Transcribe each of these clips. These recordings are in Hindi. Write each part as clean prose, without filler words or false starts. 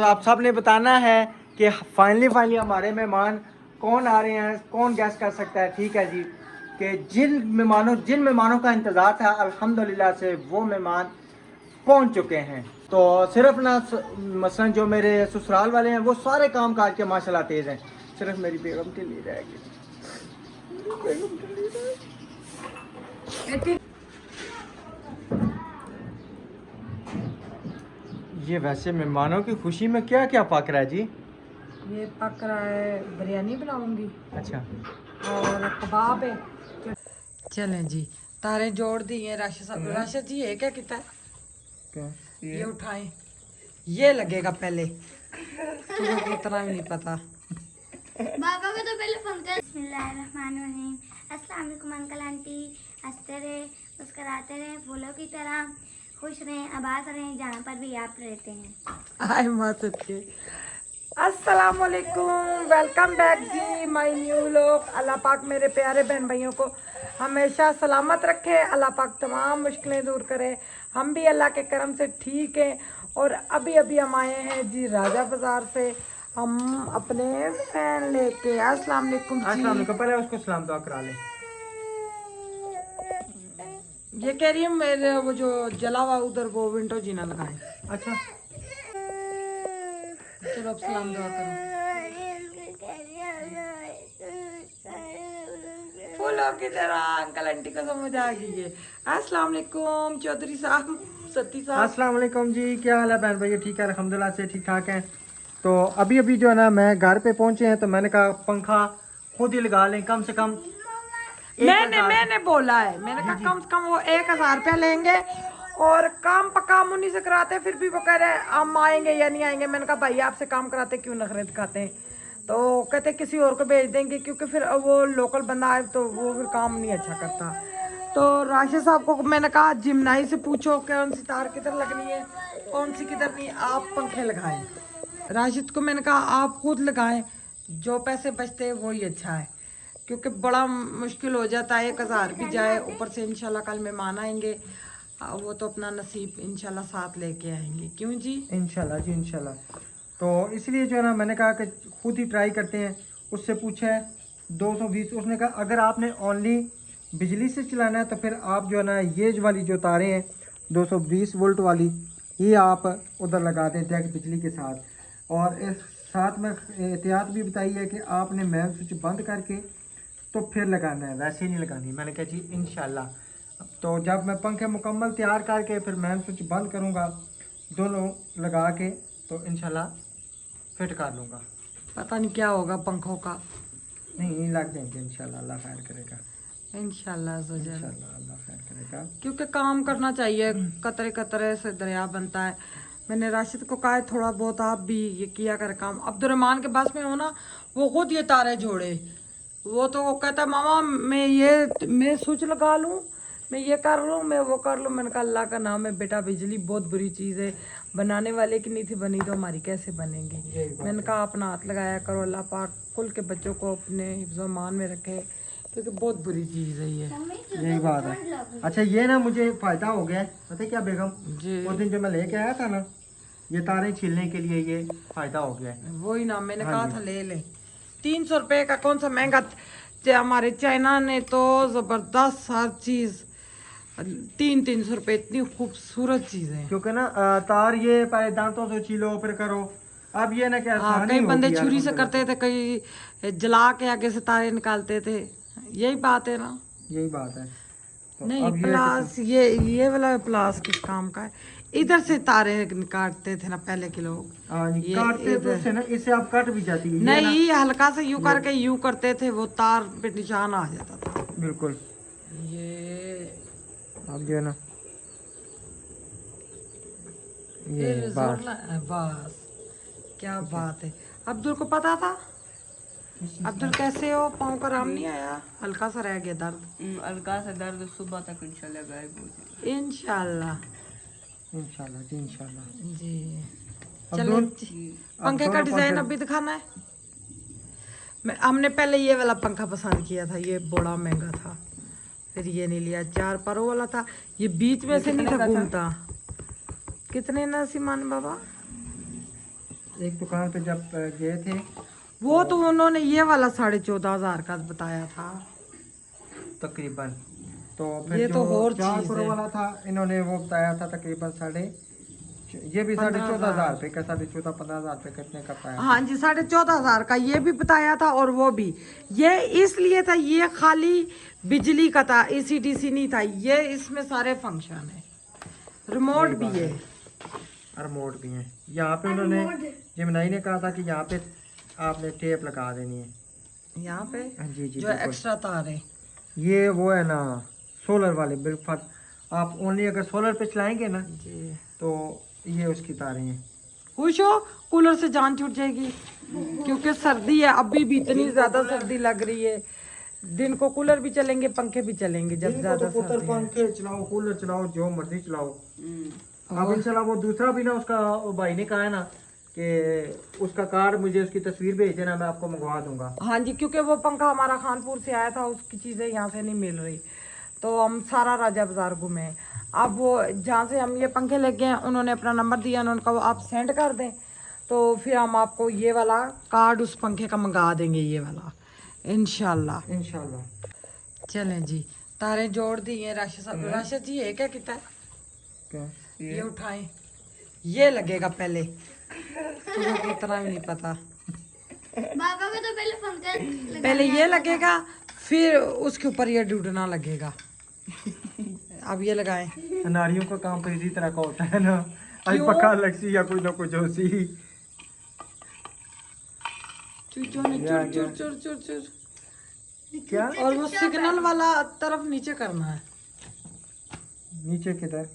तो आप सब ने बताना है कि फाइनली हमारे मेहमान कौन आ रहे हैं, कौन गैस कर सकता है। ठीक है जी, कि जिन मेहमानों का इंतज़ार था अल्हम्दुलिल्लाह से वो मेहमान पहुंच चुके हैं। तो सिर्फ ना मसलन जो मेरे ससुराल वाले हैं वो सारे काम काज के माशाल्लाह तेज़ हैं, सिर्फ मेरी बेगम के लिए रह गई। ये वैसे मेहमानों की खुशी में क्या क्या पक रहा है जी? ये पक रहा है, बिरयानी बनाऊंगी। अच्छा, और कबाब है। चलें जी, तारे जोड़ दी है राशिद साहब। राशिद जी ये क्या कितना है? क्या ये उठाएं, ये लगेगा पहले, तुम्हें तो इतना भी नहीं पता। बाबा को तो पहले फोन कर। बिस्मिल्लाहिर्रहमानिर्रहीम। अस्सलाम वालेकुम अंकल आंटी। हंसते रहे, मुस्कराते रहे, फूलों की तरह खुश रहें, आबाद रहें जहाँ पर भी आप रहते हैं। हाय मासूद के अस्सलाम वालेकुम, वेलकम बैक जी माय न्यू लोग। अल्लाह पाक मेरे प्यारे बहन भाइयों को हमेशा सलामत रखे, अल्लाह पाक तमाम मुश्किलें दूर करे। हम भी अल्लाह के करम से ठीक हैं। और अभी अभी हम आए हैं जी राजा बाजार से, हम अपने फैन लेके। अस्सलाम वालेकुम अस्सलाम जी। वालेकुम। पहले उसको सलाम दुआ करा ले। ये कह रही है मेरे वो जो जला हुआ उधर वो विंडो जी ना लगाए। अच्छा, चलो अब सलाम दुआ करो। फूलों की तरह अंकल आंटी को समझ आ गई है। अस्सलाम वालेकुम चौधरी साहब, सती साहब। अस्सलाम वालेकुम जी, क्या हाल है बहन भाई? ठीक है अल्हम्दुलिल्लाह से ठीक ठाक हैं। तो अभी अभी जो है ना मैं घर पे पहुंचे हैं, तो मैंने कहा पंखा खुद ही लगा लें कम से कम। मैंने बोला है, मैंने कहा कम से कम वो 1000 रुपया लेंगे और काम काम उन्हीं से कराते, फिर भी वो कह रहे हैं हम आएंगे या नहीं आएंगे। मैंने कहा भाई आपसे काम कराते क्यों नखरे दिखाते हैं? तो कहते किसी और को भेज देंगे, क्योंकि फिर वो लोकल बंदा आए तो वो फिर काम नहीं अच्छा करता। तो राशिद साहब को मैंने कहा जिमनाई से पूछो कौन सी तार किधर लगनी है, कौन सी किधर नहीं, आप पंखे लगाएं। राशिद को मैंने कहा आप खुद लगाएं, जो पैसे बचते हैं वही अच्छा है, क्योंकि बड़ा मुश्किल हो जाता है। 1000 भी जाए, ऊपर से इंशाल्लाह कल मेहमान आएंगे, वो तो अपना नसीब इंशाल्लाह साथ लेके आएंगे। क्यों जी? इंशाल्लाह जी इंशाल्लाह। तो इसलिए जो है ना मैंने कहा कि खुद ही ट्राई करते हैं। उससे पूछा है 220, उसने कहा अगर आपने ओनली बिजली से चलाना है तो फिर आप जो है ना ये वाली जो तारें हैं 220 वोल्ट वाली, ये आप उधर लगा दें डायरेक्ट बिजली के साथ। और इस साथ में एहतियात भी बताई है कि आपने मेन स्विच बंद करके तो फिर लगाना है, वैसे नहीं लगानी। मैंने कहा जी इंशाल्लाह। तो जब मैं पंखे मुकम्मल तैयार करके फिर मेन स्विच बंद करूँगा दोनों लगा के, तो इंशाल्लाह फिट कर लूँगा। पता नहीं क्या होगा पंखों का। नहीं लग जाएंगे इंशाल्लाह, अल्लाह खैर करेगा। इंशाल्लाह इंशाल्लाह अल्लाह खैर करेगा। क्योंकि काम करना चाहिए, कतरे कतरे से दरिया बनता है। मैंने राशिद को कहा है थोड़ा बहुत आप भी ये किया कर काम। अब्दुर्रहमान के पास में हो ना, वो खुद ये तारे जोड़े। वो तो वो कहता मामा मैं स्विच लगा लूँ, मैं ये कर लूँ, मैं वो कर लूँ। मैंने कहा अल्लाह का नाम है बेटा, बिजली बहुत बुरी चीज़ है, बनाने वाले की नहीं थी बनी तो हमारी कैसे बनेगी। मैंने कहा अपना हाथ लगाया करो, अल्लाह पाक कुल के बच्चों को अपने हिफ्ज़ मान में रखे, क्योंकि बहुत बुरी चीज़ है ये। यही बात है। अच्छा ये ना मुझे फ़ायदा हो गया है, पता है क्या बेगम? जी उस दिन जो मैं लेके आया था ना ये तारें छीलने के लिए, ये फ़ायदा हो गया है। वही ना मैंने हाँ कहा जी। था ले ले। 300 रुपये का कौन सा महंगा। हमारे चाइना ने तो ज़बरदस्त हर चीज़ 300 रुपये, इतनी खूबसूरत चीज़ है। क्योंकि ना तार ये पहले दांतों से छीलो फिर करो, अब ये ना क्या हाँ, आसानी कई हो बंदे गई है छुरी से अल्हम्दुलिल्लाह करते थे, कई जला के आगे से तारे निकालते थे। यही बात है ना। यही बात है। तो नहीं अब ये है प्लास, ये वाला प्लास किस काम का है? इधर से तारे काटते थे ना पहले के लोग। हाँ जी, ये काटते तो इधर उससे ना, इससे आप कट भी जाती है ये ना। नहीं, हल्का से यू करके यू करते थे, वो तार पे निशान आ जाता था। बिल्कुल। ये अब जो है ना ये फिर बात जोर बस, क्या बात है। अब्दुल को पता था? अब्दुल कैसे हो? पाँव का आराम नहीं आया? हल्का सा रह गया दर्द। हल्का सा दर्द सुबह तक इंशाल्लाह गायब हो जाएगा। इंशाल्लाह इंशाल्लाह जी इंशाल्लाह। जी। अब चले दोनों पंखे का डिजाइन अभी दिखाना है। हमने पहले ये वाला पंखा पसंद किया था, ये बड़ा महंगा था, फिर ये नहीं लिया। 4 परों वाला था, ये बीच में से नहीं था घूमता। कितने ना सीमान बाबा? एक दुकान पे जब गए थे वो तो उन्होंने ये वाला 14,500 का बताया था। तकरीबन, तो फिर ये जो तो और 4 चीज़ करोड़ है। वाला था इन्होंने वो बताया था तकरीबन ये भी 14,500 रुपये का, 14,500-15,000 रुपये का इतने का पाया। हाँ जी, 14,500 का ये भी बताया था, और वो भी ये इसलिए था, ये खाली बिजली का था, एसी-डीसी नहीं था ये, इसमें सारे फंक्शन है, रिमोट भी है। रिमोट भी है। यहाँ पे उन्होंने जिमनाई ने कहा था कि यहाँ पे आपने टेप लगा देनी है यहाँ पे जी जी जो बिल्कुल। एक्स्ट्रा तार है, ये वो है ना सोलर वाले, बिल्कुल आप ओनली अगर सोलर पे चलाएंगे ना जी। तो ये उसकी तारें हैं। खुश हो, कूलर से जान छूट जाएगी क्योंकि सर्दी है, अभी भी इतनी ज्यादा सर्दी लग रही है। दिन को कूलर भी चलेंगे, पंखे भी चलेंगे जब दिन को ज्यादा तो पुत्र सर्दी है। पंखे चलाओ, कूलर चलाओ, जो मर्जी चलाओ। अब इंशाल्लाह वो दूसरा भी ना, उसका वो भाई ने कहा है ना कि उसका कार्ड मुझे उसकी तस्वीर भेज देना, मैं आपको मंगवा दूंगा। हाँ जी, क्योंकि वो पंखा हमारा खानपुर से आया था, उसकी चीज़ें यहाँ से नहीं मिल रही, तो हम सारा राजा बाजार घूमे। अब वो जहाँ से हम ये पंखे लेके हैं, उन्होंने अपना नंबर दिया, उन्होंने कहा आप सेंड कर दें, तो फिर हम आपको ये वाला कार्ड उस पंखे का मंगा देंगे, ये वाला इंशाल्लाह। इंशाल्लाह। चलें जी, तारे जोड़ दिए। राशिद जी ये क्या कितना है? क्या ये उठाएं, ये लगेगा पहले, तुम्हें तो इतना भी नहीं पता। बाबा को तो पहले पंखा पहले ये लगेगा, फिर उसके ऊपर ये डूडना लगेगा। अब ये लगाएं। नारियों का काम तो इसी तरह का होता है ना, अभी पक्का लक्सी या कोई ना कोई जोशी। चुर चुर चुर चुर चुर। क्या और वो सिग्नल वाला तरफ नीचे करना है। नीचे किधर?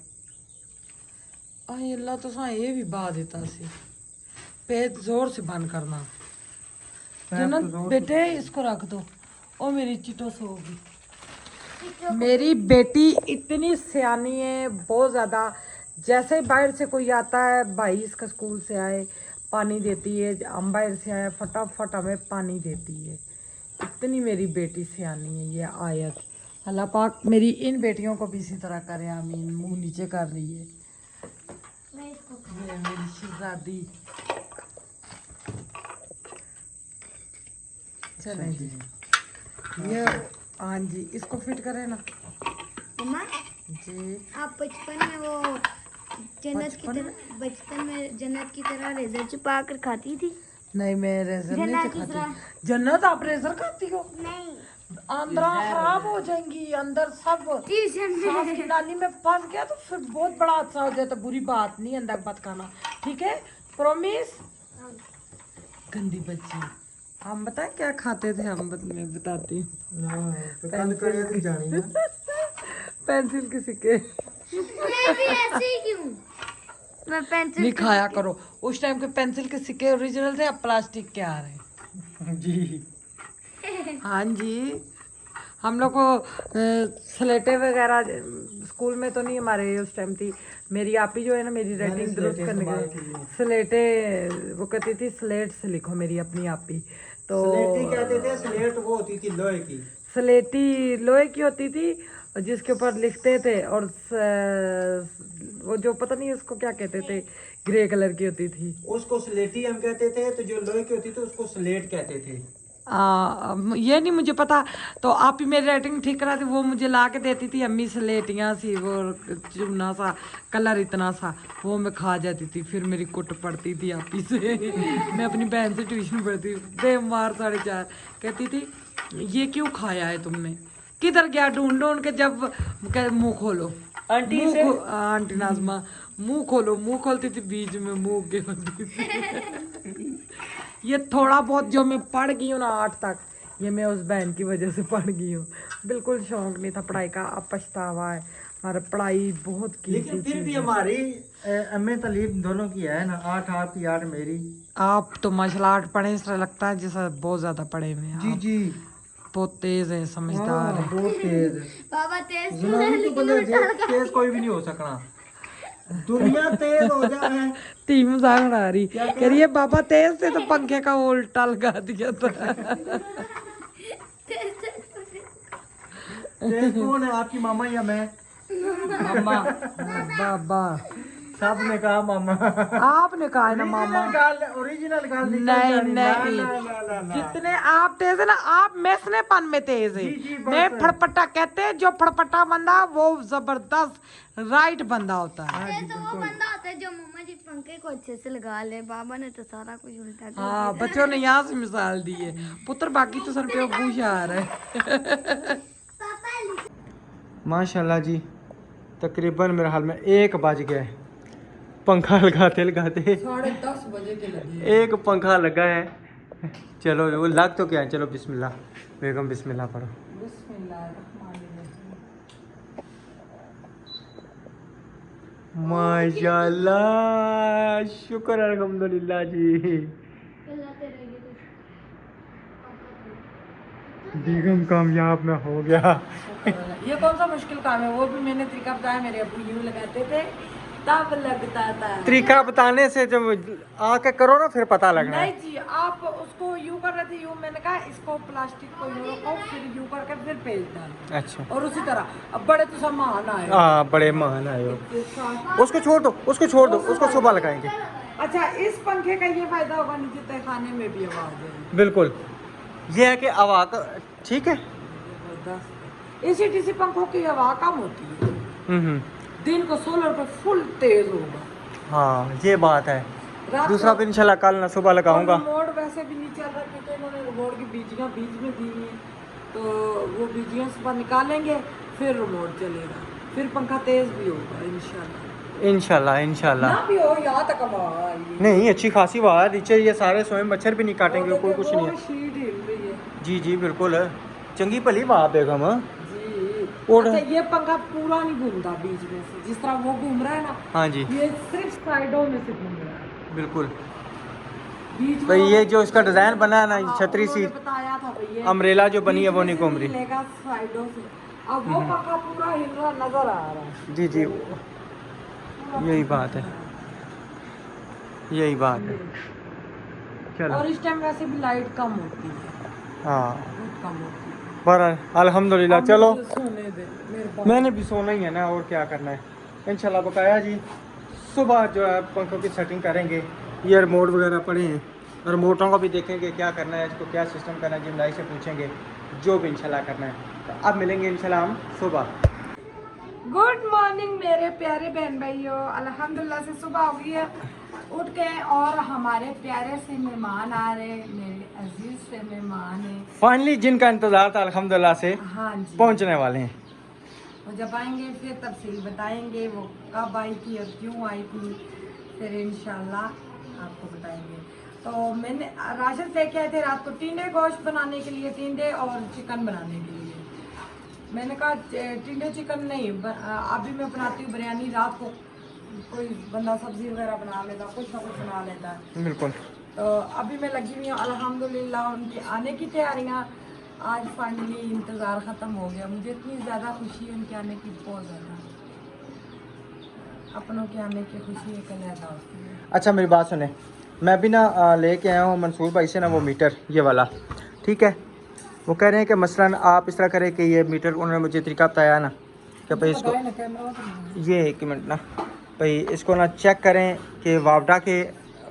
आई अल्लाह, तो सा ये भी बा देता सी, पेट जोर से बंद करना। जन्नत बेटे इसको रख दो। ओ मेरी चिटो सोगी। मेरी बेटी इतनी सियानी है, बहुत ज़्यादा। जैसे ही बाहर से कोई आता है, भाई इसका स्कूल से आए पानी देती है, हम बाहर से आए फटाफट हमें पानी देती है। इतनी मेरी बेटी सियानी है ये आयत। अल्लाह पाक मेरी इन बेटियों को भी इसी तरह करे, आमीन। मुंह नीचे कर रही है ये मेरी शहजादी। चलें जी, ये हाँ जी, इसको फिट करें ना मम्मा, जी। आप बचपन में वो बचपन में जन्नत की तरह रेजर छुपा कर खाती थी? नहीं, मैं रेजर नहीं जन्नत की खाती। तरह। जन्नत आप रेजर खाती हो? नहीं, अंदर खराब हो जाएंगी, अंदर सब ट्यूशन सांस की नाली में फंस गया तो फिर बहुत बड़ा हादसा हो जाता। बुरी बात नहीं, अंदर मत खाना, ठीक है? प्रॉमिस। गंदी बच्ची। हम बताएं क्या खाते थे हम? मैं बताती हूँ। पेंसिल के सिक्के। मैं भी ऐसे ही क्यों? मैं पेंसिल नहीं खाया करो, उस टाइम के पेंसिल के सिक्के ओरिजिनल थे, अब प्लास्टिक के आ रहे हैं। जी हाँ जी, हम लोग को स्लेटें वगैरह स्कूल में तो नहीं हमारे उस टाइम थी। मेरी आपी जो है ना, मेरी राइटिंग दुरुस्त करने के लिए स्लेटें, वो कहती थी स्लेट से लिखो, मेरी अपनी आपी। तो स्लेटी कहते थे, स्लेट वो होती थी लोहे की। स्लेटी लोहे की होती थी जिसके ऊपर लिखते थे, और वो जो पता नहीं उसको क्या कहते थे, ग्रे कलर की होती थी, उसको स्लेटी हम कहते थे, तो जो लोहे की होती थी उसको स्लेट कहते थे। ये नहीं मुझे पता। तो आप ही मेरी राइटिंग ठीक करा थी, वो मुझे ला के देती थी अम्मी स्लेटियाँ सी, वो चुना सा कलर इतना सा, वो मैं खा जाती थी, फिर मेरी कुट पड़ती थी आप ही से। मैं अपनी बहन से ट्यूशन पढ़ती, बेमार 4:30, कहती थी ये क्यों खाया है तुमने, किधर गया ढूंढ ढूंढ के, जब मुंह खोलो आंटी से, आंटी नाजमा मुंह खोलो, मुंह खोलती थी बीच में मुंह के होती थी। ये थोड़ा बहुत जो मैं पढ़ गई हूँ ना 8 तक, ये मैं उस बहन की वजह से पढ़ गई हूँ। बिल्कुल शौक नहीं था पढ़ाई का, अब पछतावा है। हमारा पढ़ाई बहुत की, लेकिन फिर भी हमारी एम.ए. तालीम दोनों की है ना, 8 आपकी 8 मेरी। आप तो माशाल्लाह 8 पढ़े, इस तरह लगता है जैसा बहुत ज्यादा पढ़े हुए हैं। जी आप जी, बहुत तेज है, समझदार है। बहुत तेज। बाबा तेज जुनून तो बंदा तेज कोई भी नहीं हो सकना, दुनिया तेज हो जाए। ती मजाक उड़ा रही, कह रही है बाबा तेज थे तो पंखे का उल्टा लगा दिया था। तेज कौन है, आपकी मामा या मैं? मामा बाबा सब ने कहा मामा। आपने कहा है ना मामा। ओरिजिनल गाल नहीं नहीं, जितने आप तेज है ना, आप मैसनेपन में तेज है। जी, बस। मैं फड़पटा कहते हैं, जो फड़पटा बंदा वो जबरदस्त राइट बंदा होता है। ये तो वो बंदा होता है जो मम्मा जी पंखे को अच्छे से लगा ले। बाबा ने तो सारा कुछ उल्टा कर हाँ, बच्चों ने यहाँ से मिसाल दी है पुत्र, बाकी तो सर पे होशियार है। माशाल्लाह जी, तकरीबन मेरे हाल में 1 बज गया है। पंखा लगाते लगाते 10:30 बजे के लगे। एक पंखा लगा है। चलो वो लग तो क्या है, चलो बिस्मिल्लाह बेगम, बिस्मिल्लाह पढ़ो। माशाल्लाह, शुक्र अल्हम्दुलिल्लाह जी। बेगम कामयाब में हो गया। ये कौन सा मुश्किल काम है, वो भी मैंने तरीका बताया, मेरे अब्बू यूं लगाते थे तब लगता था। तरीका बताने से जब आके करो ना फिर पता लगना नहीं है। जी, आप उसको यूं कर रहे थे, यूं मैंने कहा इसको प्लास्टिक को यूं रखो, फिर यूं करके फिर पेज डालो। अच्छा, और उसी तरह अब बड़े तो सामान आए। हाँ बड़े महान आए हो। उसको छोड़ दो, उसको छोड़ दो, उसको सुबह लगाएंगे। अच्छा, इस पंखे का ये फायदा होगा, नीचे तहखाने में भी आवाज है। बिल्कुल, ये है कि हवा का ठीक है। एसी टीसी पंखों की हवा कम होती है, हम्म, दिन को सोलर पर फुल तेज होगा। हाँ ये बात है। रात दूसरा को- भी इंशाल्लाह कल ना सुबह लगाऊंगा। रिमोट वैसे भी नहीं चल रहा, क्योंकि इन्होंने रिमोट की बीजियां बीच में दी हैं, तो वो बीजियां सुबह निकालेंगे, फिर रिमोट चलेगा, फिर पंखा तेज भी होगा इंशाल्लाह। इंशाल्लाह इंशाल्लाह। ना भी हो यहाँ तक हवा आई। नहीं, अच्छी खासी हवा है नीचे, ये सारे सोए मच्छर भी नहीं काटेंगे, कोई कुछ नहीं है। शीट हिल रही है जी जी बिल्कुल, चंगी भली हवा बेगम। जी। और- अच्छा, ये पंखा पूरा नहीं घूमता बीच में से, जिस तरह वो घूम रहा है ना, हाँ जी ये सिर्फ साइडों में से घूम रहा है। बिल्कुल। बीच में भाई ये जो इसका डिजाइन बना है ना, हाँ, छतरी सी उन्होंने बताया था भाई, ये अम्ब्रेला जो बनी है वो बीच में नहीं से घूम रही। हिलेगा साइडों से। अब वो पंखा पूरा हिल रहा नजर आ रहा है। जी जी, यही बात है, यही बात है। चलो और इस टाइम वैसे भी लाइट कम होती है, हाँ, बहुत कम होती है। पर अल्हम्दुलिल्लाह। अब चलो मुझे सोने दे, मेरे पास मैंने भी सोना ही है ना, और क्या करना है। इंशाल्लाह बकाया जी सुबह जो है पंखों की सेटिंग करेंगे। ये रिमोट वगैरह पड़े हैं, रिमोटों को भी देखेंगे क्या करना है, इसको क्या सिस्टम करना है, जिम्मेदारी से पूछेंगे जो भी इंशाल्लाह करना है। तो अब मिलेंगे इंशाल्लाह हम सुबह। गुड मॉर्निंग मेरे प्यारे बहन भाइयों, अल्हम्दुलिल्लाह से सुबह हो गई है उठ के, और हमारे प्यारे से मेहमान आ रहे हैं, मेरे अजीज से मेहमान हैं। फाइनली जिनका इंतजार था अल्हम्दुलिल्लाह से हाँ जी, पहुंचने वाले हैं। वो जब आएंगे फिर तफसील बताएंगे वो कब आई थी और क्यों आई थी, फिर इंशाल्लाह आपको बताएंगे। तो मैंने राशन लेके आए थे रात को टिंडे गोश्त बनाने के लिए, टिंडे और चिकन बनाने के लिए। मैंने कहा टिंडे चिकन नहीं, अभी मैं बनाती हूँ बिरयानी, रात को कोई बंदा सब्जी वगैरह बना लेता, कुछ ना कुछ बना लेता है। बिल्कुल, तो अभी मैं लगी हुई हूँ अल्हम्दुलिल्लाह, उनके आने की तैयारियाँ। आज फाइनली इंतज़ार ख़त्म हो गया, मुझे इतनी ज़्यादा खुशी है उनके आने की, बहुत ज़्यादा। अपनों के आने की खुशी एक अलग होती है। अच्छा मेरी बात सुने, मैं भी ना लेके आया हूँ मंसूर भाई से ना वो मीटर, ये वाला, ठीक है। वो कह रहे हैं कि मसलन आप इस तरह करें कि ये मीटर, उन्होंने मुझे तरीका बताया ना कि भाई इसको, ये एक मिनट ना भाई, इसको ना चेक करें कि वावडा के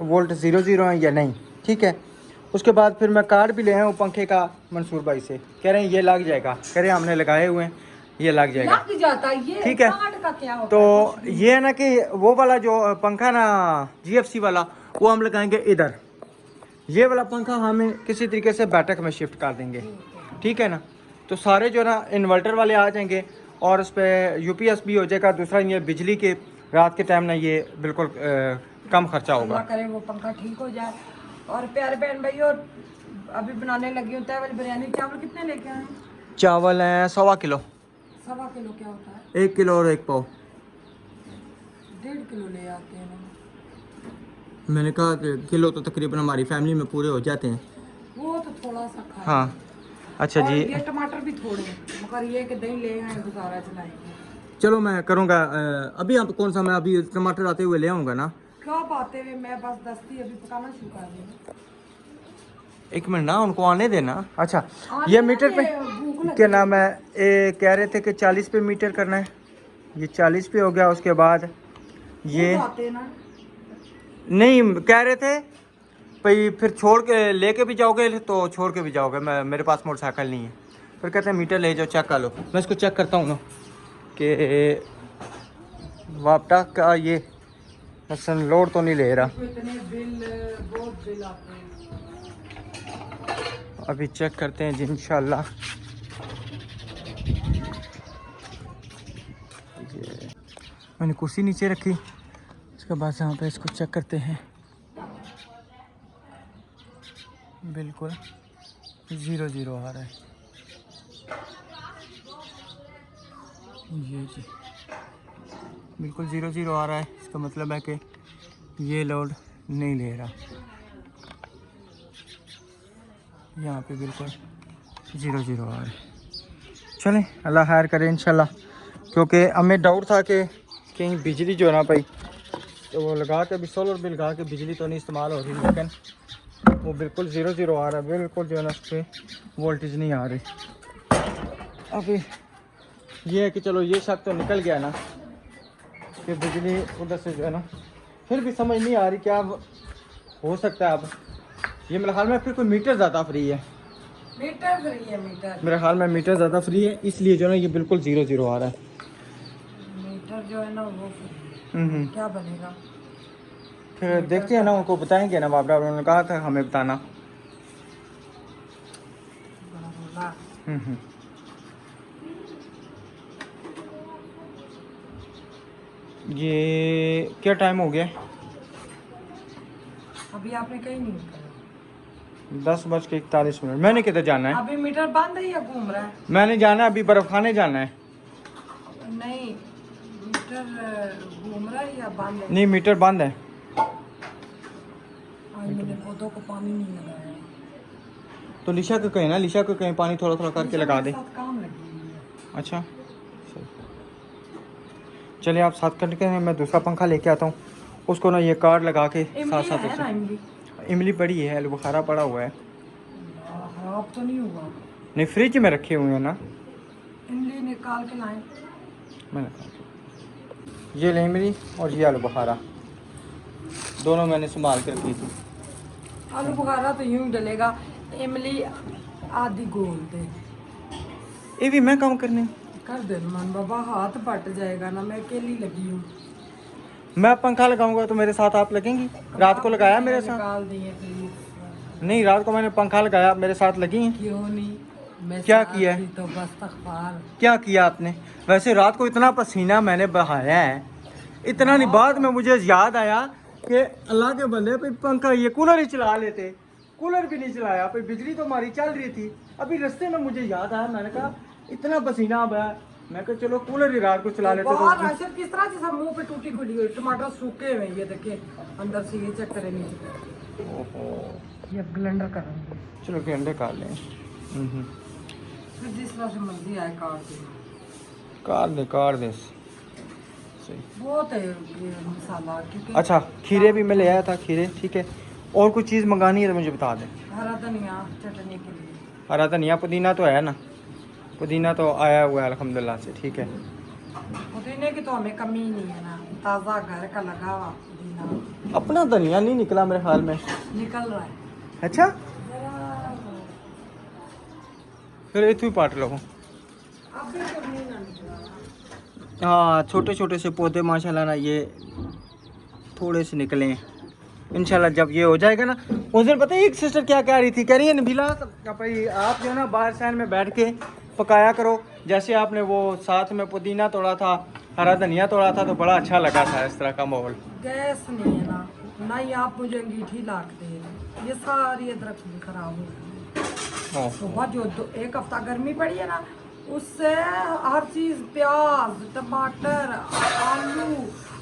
वोल्ट 00 हैं या नहीं, ठीक है। उसके बाद फिर मैं कार्ड भी ले आया हूँ पंखे का मंसूर भाई से, कह रहे हैं ये लग जाएगा, कह रहे हैं हमने लगाए हुए हैं, ये लग जाएगा, लग जाता है ये, ठीक है। कार्ड का क्या होता तो है? ये है ना कि वो वाला जो पंखा ना GFC वाला, वो हम लगाएंगे इधर, ये वाला पंखा हमें किसी तरीके से बैठक में शिफ्ट कर देंगे, ठीक है ना। तो सारे जो ना इन्वर्टर वाले आ जाएंगे और उस पर UPS भी हो जाएगा। दूसरा ये बिजली के रात के टाइम ना ये बिल्कुल कम खर्चा होगा। अल्लाह करे वो पंखा ठीक हो जाए। और प्यारे बहन भाइयों, अभी बनाने लगी होता है वाली बिरयानी। चावल कितने लेके आए? चावल हैं 1.25 किलो। 1.25 किलो क्या होता है? 1 किलो और 1 पाव। 1.5 किलो ले आते हैं ना। मैंने कहा कि किलो तो तकरीबन हमारी फैमिली में पूरे हो जाते हैं। वो तो थोड़ा सा खाए। हाँ अच्छा और जी, ये टमाटर भी थोड़े, मगर ये कि दही ले आए, गुजारा चलाएंगे। चलो मैं करूँगा। अभी आप कौन सा, मैं अभी टमाटर आते हुए ले आऊँगा ना। क्या बातें हुए, मैं बस दस्ती अभी पकाना शुरू कर दी। 1 मिनट ना, उनको आने देना। अच्छा आने ये ना मीटर पे दे, भूख लगी। क्या नाम है, कह रहे थे कि 40 पे मीटर करना है, ये 40 पे हो गया। उसके बाद ये आते ना नहीं कह रहे थे भाई फिर छोड़ के लेके भी जाओगे तो छोड़ के भी जाओगे, मैं मेरे पास मोटरसाइकिल नहीं है। फिर कहते हैं मीटर ले जाओ चेक कर लो। मैं इसको चेक करता हूँ ना कि वापटा का ये सन लोड तो नहीं ले रहा। इतने बिल बहुत बिल आते हैं। अभी चेक करते हैं जी इंशाल्लाह। मैंने कुर्सी नीचे रखी, उसके बाद यहाँ पे इसको चेक करते हैं। बिल्कुल 0-0 आ रहा है ये जी, बिल्कुल 0-0 आ रहा है। इसका मतलब है कि ये लोड नहीं ले रहा। यहाँ पे बिल्कुल 0-0 आ रहा है। चलें अल्लाह खैर करे इंशाल्लाह, क्योंकि हमें डाउट था कि कहीं बिजली जो है ना भाई, तो वो लगा के भी सोलर बिल लगा के बिजली तो नहीं इस्तेमाल हो रही, लेकिन वो बिल्कुल 0-0 आ रहा है। बिल्कुल जो है ना उस पर वोल्टेज नहीं आ रही। अभी ये है कि चलो ये शक तो निकल गया ना कि बिजली उधर से जो है ना, फिर भी समझ नहीं आ रही क्या हो सकता है। अब ये मेरे ख्याल में फिर कोई मीटर ज़्यादा फ्री है। मीटर फ्री है, मीटर मेरे ख्याल में मीटर ज़्यादा फ्री है, इसलिए जो है ना ये बिल्कुल 0-0 आ रहा है। मीटर जो है ना वो फ्री है। क्या बनेगा फिर देखते हैं ना, उनको बताएंगे ना बाबरा, उन्होंने कहा था हमें बताना। ये क्या टाइम हो गया? अभी आपने कहीं नहीं करा। 10:41। मैंने किधर जाना है? अभी मीटर बंद है या घूम रहा है? मैंने जाना है, अभी बर्फ खाने जाना है। नहीं, मीटर घूम रहा है या बंद है? नहीं मीटर बंद है। आज मैंने पौधों को पानी नहीं लगाया। तो लिशा को कहें ना, लिशा को कहीं पानी थोड़ा थोड़ा करके लगा दे। साथ काम लगी हुई है। अच्छा चलिए आप साथ करके, मैं दूसरा पंखा लेके आता हूँ, उसको ना ये कार्ड लगा के साथ इमली साथ है ना, इमली इमली पड़ी है, बुखारा पड़ा हुआ है। खराब तो नहीं हुआ? नहीं फ्रिज में रखे हुए हैं ना। इमली निकाल के लाए। मैंने कहा ये ले इमली और ये आलू बुखारा, दोनों मैंने संभाल कर रखी थी। आलू बुखारा तो यूं ही डलेगा, इमली आधी गोल दे। ये भी मैं काम करने कर दे मन बाबा, हाथ फट जाएगा ना, मैं अकेली लगी हूँ। मैं पंखा लगाऊंगा तो मेरे साथ आप लगेंगी? रात को लगाया मेरे साथ? निकाल दिए प्लीज। नहीं रात को मैंने पंखा लगाया, मेरे साथ लगी हैं। क्यों नहीं? मैं क्या साथ किया है? थी तो बस तकफार। क्या किया आपने? वैसे रात को इतना पसीना मैंने बहाया है, इतना नहीं, बाद में मुझे याद आया कि अल्लाह के बंदे पे पंखा ये कूलर ही चला लेते, कूलर भी नहीं चलाया, फिर बिजली तो हमारी चल रही थी। अभी रास्ते में मुझे याद आया, मैंने कहा इतना पसीना अब आया, मैं कहा चलो कूलर ही रात को चला लेते। बहुत तो राशन किस तरह से सब मुंह पे टूटी खुली हुई, टमाटर सूखे हुए, ये देखिए अंदर से, ये चेक करें नीचे। ओहो ये अब ब्लेंडर करूँगी, चलो के अंडे काट लें। फिर जिस तरह से मर्जी आए काट देना। काट दे सही। बहुत है ये मसाला, क्योंकि अच्छा खीरे भी मैं ले आया था, खीरे ठीक है। और कुछ चीज़ मंगानी है तो मुझे बता दें। हरा धनिया चटनी के लिए। हरा धनिया, पुदीना तो है ना? पुदीना तो आया हुआ है अल्हम्दुलिल्लाह से, ठीक है। पुदीने की तो हमें कमी ही नहीं है ना, ताज़ा घर का लगा हुआ पुदीना। अपना धनिया नहीं निकला मेरे ख्याल में। निकल रहा है। अच्छा जरा फिर इतनी पाट लो। अब भी तो नहीं ना निकला। हाँ छोटे छोटे से पौधे माशाल्लाह ना ये थोड़े से निकले हैं। इंशाल्लाह जब ये हो जाएगा ना, उस दिन पता है एक सिस्टर क्या कह रही थी, कह रही है नबीला भाई आप जो है ना बाहर सैन में बैठ के पकाया करो, जैसे आपने वो साथ में पुदीना तोड़ा था, हरा धनिया तोड़ा था, तो बड़ा अच्छा लगा था इस तरह का माहौल। गैस नहीं है ना, ना ही आप मुझे अंगीठी लाके दे, ये सारी अदरक भी खराब हो गई। सुबह जो एक हफ्ता गर्मी पड़ी है ना, उससे हर चीज़, प्याज टमाटर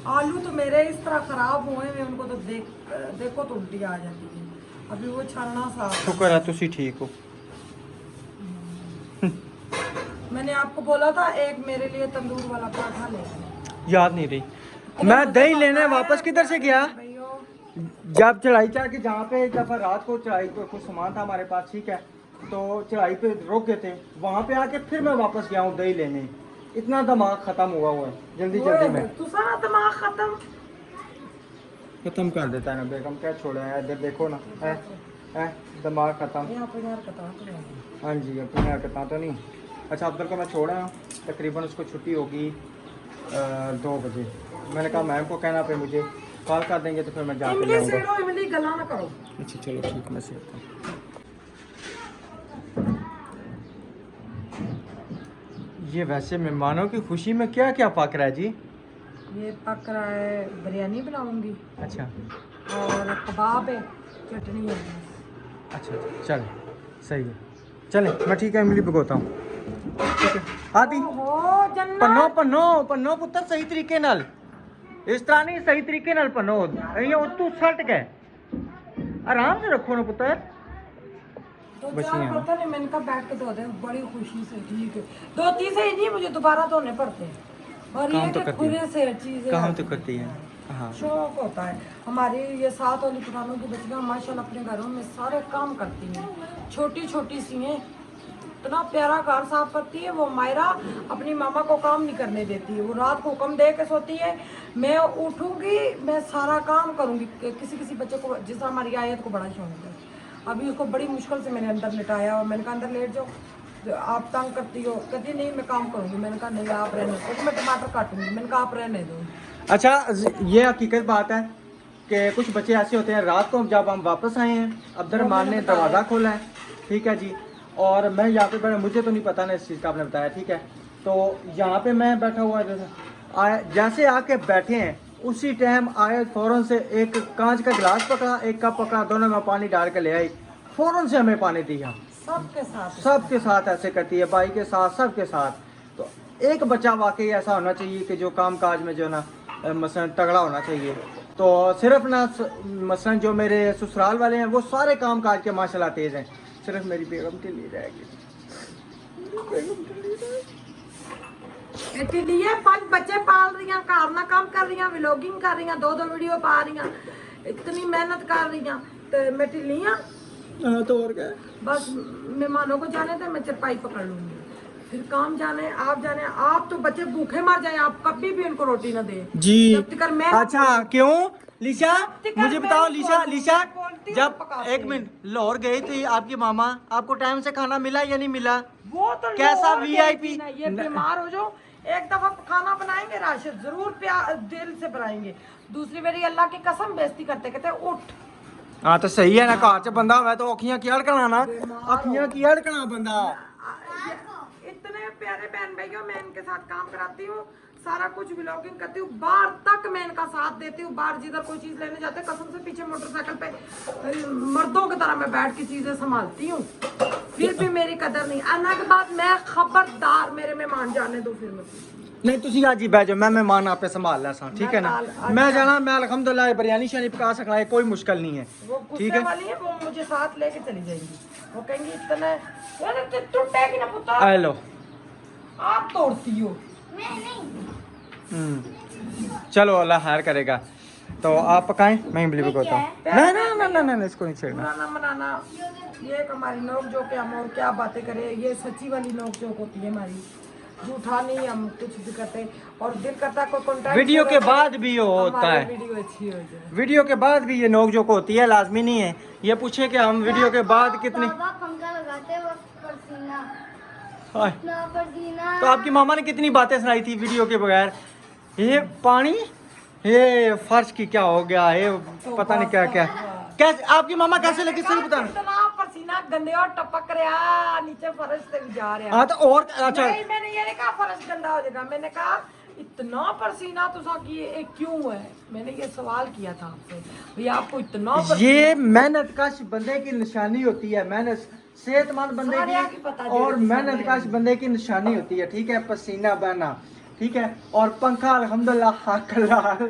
आलू तो मेरे इस तरह ख़राब हुए हैं, उनको तो देखो तो उल्टी आ जाती है। अभी वो छानना साफ। शुक्र है तुसी ठीक हो। मैंने आपको बोला था एक मेरे लिए तंदूर वाला पराठा ले आना। याद नहीं रही। मैं दही लेने वापस किधर से गया, जब चढ़ाई चढ़ के जहाँ पे जब रात को चढ़ाई पे कुछ सामान था हमारे पास, ठीक है, तो चढ़ाई पे रुक गए थे, वहाँ पे आके फिर मैं वापस गया हूँ दही लेने। इतना दिमाग खत्म हुआ है जल्दी जल्दी में। दूसरा दिमाग खत्म। ख़त्म कर देता है ना बेगम, क्या छोड़ा है। इधर देखो ना, है दिमाग ख़त्म। हाँ जी, अपनी हरकत तो नहीं। अच्छा अब्दुल को मैं छोड़ा हूँ, तकरीबन उसको छुट्टी होगी 2 बजे। मैंने कहा मैम को कहना पे मुझे कॉल कर देंगे तो फिर मैं जाके इमली जाऊँगा। सेड़ो, इमली गला ना करो। अच्छा चलो ठीक, मैं सीखता हूँ। ये वैसे मेहमानों की खुशी में क्या क्या पक रहा है जी? ये पक रहा है, बिरयानी बनाऊंगी अच्छा और कबाब है, चटनी है। अच्छा चल सही है, चले मैं ठीक है इमली भिगोता हूँ। ठीक है आदि ओहो जन्नत। पन्नो पन्नो पन्नो पुत्र सही तरीके नाल, इस तरह नहीं, सही तरीके नाल पन्नो तू सट गए, आराम से रखो ना पुत्र। दो बची चार हैं। बर्तन है, मैंने कहा बैठ के धो दे, बड़ी खुशी से। ठीक है, 2-3 से ही नहीं, मुझे दोबारा धोने पड़ते हैं। और काम ये तो कि करती है। खुले से चीजें काम आती तो हैं। करती है। हाँ शौक होता है। हमारी ये 7 वाली पुरानों की बच्चियां माशाल्लाह अपने घरों में सारे काम करती हैं, छोटी छोटी सी हैं, इतना प्यारा घर साफ करती है। वो मायरा अपनी मामा को काम नहीं करने देती है, वो रात को हुक्म दे के सोती है, मैं उठूंगी मैं सारा काम करूंगी। किसी किसी बच्चे को, जिस तरह हमारी आयत को बड़ा शौक है, अभी उसको बड़ी मुश्किल से मैंने अंदर लिटाया और मैंने कहा अंदर लेट जाओ, आप तंग करती हो। कहती नहीं मैं काम करूंगी। मैंने कहा नहीं आप रहने दो, तो मैं टमाटर काटूंगी। मैंने कहा आप रहने दो। अच्छा ये हकीकत बात है कि कुछ बच्चे ऐसे होते हैं, रात को जब हम वापस आए हैं अब्दुलरहमान ने दरवाज़ा खोला है, ठीक है जी, और मैं यहाँ पे बैठा, मुझे तो नहीं पता ना इस चीज़ का, आपने बताया ठीक है। तो यहाँ पे मैं बैठा हुआ है, जैसे आके बैठे हैं उसी टाइम आए, फ़ौरन से एक कांच का गिलास पकड़ा, एक कप पकड़ा, दोनों में पानी डाल के ले आई, फ़ौरन से हमें पानी दिया। सबके साथ ऐसे करती है, भाई के साथ, सबके साथ। तो एक बच्चा वाकई ऐसा होना चाहिए कि जो काम काज में जो ना मसलन तगड़ा होना चाहिए। तो सिर्फ ना मसलन जो मेरे ससुराल वाले हैं वो सारे काम काज के माशाल्लाह तेज़ हैं, सिर्फ मेरी बेगम के लिए रहेगी। इसलिए 5 बच्चे पाल रही हैं, कारना काम कर रही हैं, व्लॉगिंग कर रही हैं, 2-2 वीडियो पा रही हैं, इतनी मेहनत कर रही हैं, तो मैं टिल्लियाँ तो और क्या, बस मेहमानों को जाने थे, मैं चरपाई पकड़ लूंगी, फिर काम जाने, आप जाने। आप तो बच्चे भूखे मर जाए, आप कभी भी उनको रोटी ना दे जी। जब तक मैं अच्छा क्यों लिशा, मुझे बताओ मैं लिशा, बोलती लिशा हूँ, जब पकाते एक मिनट लाहौर गई थी आपकी मामा, आपको टाइम से खाना मिला या नहीं मिला? वो तो कैसा लाहौर गई VIP? थी ना, ये बीमार हो जाओ, एक दफा खाना बनाएंगे राशिद जरूर दिल से बनाएंगे, दूसरी बारी अल्लाह की कसम बेइज्जती करते कहते उठ। हाँ तो सही है ना, घर च बंदा हुआ तो अखियां की अड़कना ना, अखियां की अड़कना बंदा। इतने प्यारे बहन भाइयों, मैं इनके साथ काम कराती हूँ, सारा कुछ व्लॉगिंग करती हूँ, बाहर तक मैं इनका साथ देती हूँ। बाहर जिधर कोई चीज लेने जाते हैं, कसम से पीछे मोटरसाइकिल पे मर्दों की तरह मैं बैठ के चीजें संभालती हूँ, फिर भी मेरी कदर नहीं। आने के बाद मैं खबरदार, मेरे मेहमान जाने दो फिर मैं नहीं तुसी आज ही बह जाओ, मैं मेहमान आपे संभाल ला सा, ठीक है ना। मैं जाना, मैं अल्हम्दुलिल्लाह बिरयानी शानी पका सकना है, कोई मुश्किल नहीं है, वो ठीक गुस्से है। वाली है, वो मुझे साथ लेके चली जाएंगी, वो कहेंगी इतना वो टूटेगी ना पुत्र, हेलो आप तोड़ती हो। मैं नहीं। चलो अल्लाह खैर करेगा। तो आप पकाएं, मैं इमली पकाता हूँ। ना ना ना ना ना इसको नहीं छेड़ना। पुराना मनाना, ये एक हमारी नोक जोक है, हम और क्या बातें करें, ये सच्ची वाली नोक जोक होती है हमारी, झूठा नहीं हम कुछ भी करते। और दिल करता कोई कॉन्टेक्ट वीडियो के बाद भी ये होता है, वीडियो अच्छी हो जाए, वीडियो के बाद भी ये नोक जोक होती है, लाजमी नहीं है ये पूछे कि हम वीडियो के बाद कितनी। बाबा पंखा लगाते वक्त पसीना, हाय, इतना पसीना। तो आपकी मामा ने कितनी बातें सुनाई थी वीडियो के बगैर, ये पानी, ये फर्श की क्या हो गया, ये पता नहीं क्या क्या, कैसे आपकी मामा कैसे लगी सही बता। इतना पसीना गंदे और टपक रहा नीचे, फर्श से भी जा रहा। हाँ तो और अच्छा, नहीं, मैंने ये नहीं कहा फर्श गंदा हो जाएगा, मैंने कहा इतना पसीना तुसा की ये क्यों है, मैंने ये सवाल किया था आपसे, भैया आपको इतना ये मेहनत कश बंदे की निशानी होती है, मेहनत सेहतमंद बंदे सारे की की पता और चले मेहनत कश बंदे की निशानी होती है, ठीक है, पसीना बहना, ठीक है। और पंखा अल्हम्दुलिल्लाह हलाल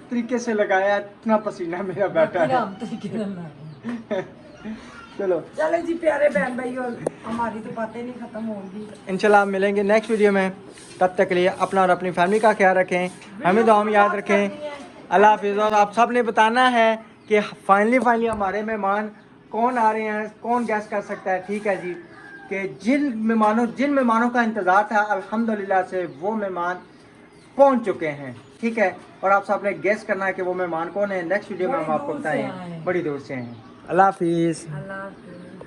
तरीके से लगाया, इतना पसीना मेरा बैठा है। चलो चलो जी प्यारे बहन भाई, और हमारी तो बातें नहीं खत्म होंगी। इंशाल्लाह आप मिलेंगे नेक्स्ट वीडियो में, तब तक के लिए अपना और अपनी फैमिली का ख्याल रखें, हमें दुआ में याद रखें। अल्लाह हाफिज़। और आप सब ने बताना है कि फाइनली हमारे मेहमान कौन आ रहे हैं, कौन गैस कर सकता है, ठीक है जी, कि जिन मेहमानों का इंतज़ार था अल्हम्दुलिल्लाह से वो मेहमान पहुंच चुके हैं। ठीक है। और आप सबने गेस करना है कि वो मेहमान कौन है। नेक्स्ट वीडियो में हम आपको बड़ी दूर से आए बताएं। हैं। बड़ी दूर से हैं। अल्लाह हाफिज़। अल्लाह